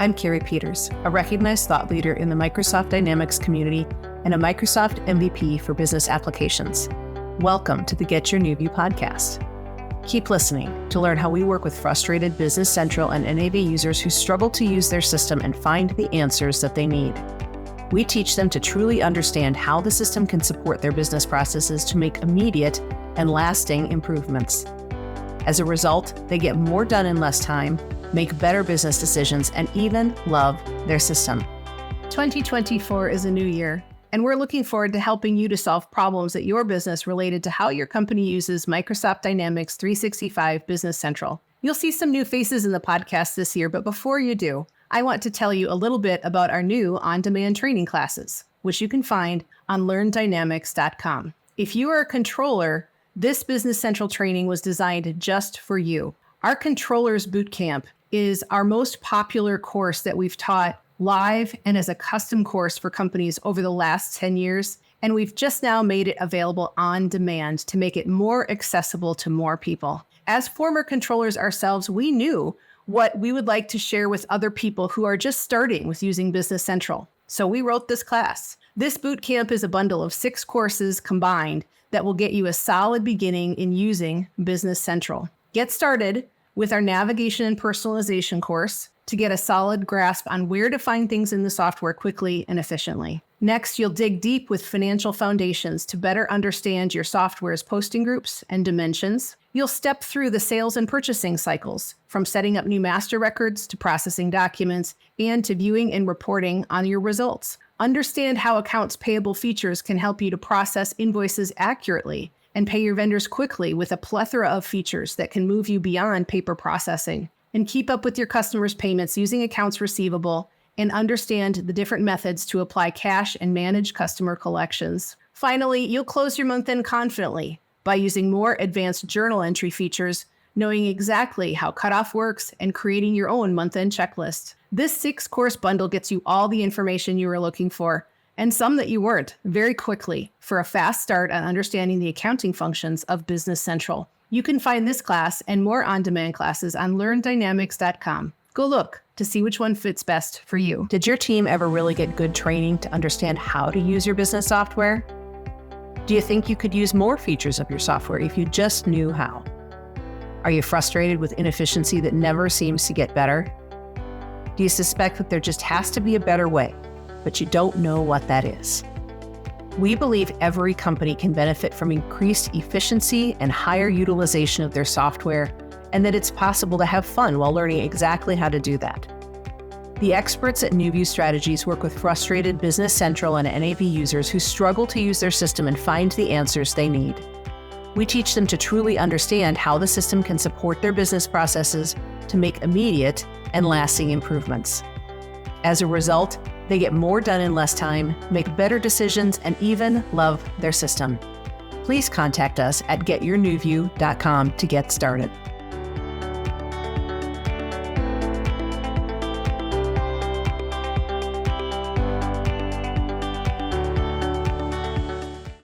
I'm Kerry Peters, a recognized thought leader in the Microsoft Dynamics community and a Microsoft MVP for business applications. Welcome to the Get Your New View podcast. Keep listening to learn how we work with frustrated Business Central and NAV users who struggle to use their system and find the answers that they need. We teach them to truly understand how the system can support their business processes to make immediate and lasting improvements. As a result, they get more done in less time, make better business decisions, and even love their system. 2024 is a new year, and we're looking forward to helping you to solve problems at your business related to how your company uses Microsoft Dynamics 365 Business Central. You'll see some new faces in the podcast this year, but before you do, I want to tell you a little bit about our new on-demand training classes, which you can find on LearnDynamics.com. If you are a controller, this Business Central training was designed just for you. Our Controllers Bootcamp is our most popular course that we've taught live and as a custom course for companies over the last 10 years. And we've just now made it available on demand to make it more accessible to more people. As former controllers ourselves, we knew what we would like to share with other people who are just starting with using Business Central. So we wrote this class. This bootcamp is a bundle of 6 courses combined that will get you a solid beginning in using Business Central. Get started with our navigation and personalization course to get a solid grasp on where to find things in the software quickly and efficiently. Next, you'll dig deep with financial foundations to better understand your software's posting groups and dimensions. You'll step through the sales and purchasing cycles, from setting up new master records to processing documents and to viewing and reporting on your results. Understand how accounts payable features can help you to process invoices accurately and pay your vendors quickly with a plethora of features that can move you beyond paper processing. And keep up with your customers' payments using accounts receivable and understand the different methods to apply cash and manage customer collections. Finally, you'll close your month end confidently by using more advanced journal entry features, knowing exactly how cutoff works, and creating your own month-end checklist. This 6-course bundle gets you all the information you were looking for, and some that you weren't, very quickly for a fast start on understanding the accounting functions of Business Central. You can find this class and more on-demand classes on LearnDynamics.com. Go look to see which one fits best for you. Did your team ever really get good training to understand how to use your business software? Do you think you could use more features of your software if you just knew how? Are you frustrated with inefficiency that never seems to get better? Do you suspect that there just has to be a better way, but you don't know what that is? We believe every company can benefit from increased efficiency and higher utilization of their software, and that it's possible to have fun while learning exactly how to do that. The experts at NewView Strategies work with frustrated Business Central and NAV users who struggle to use their system and find the answers they need. We teach them to truly understand how the system can support their business processes to make immediate and lasting improvements. As a result, they get more done in less time, make better decisions, and even love their system. Please contact us at getyournewview.com to get started.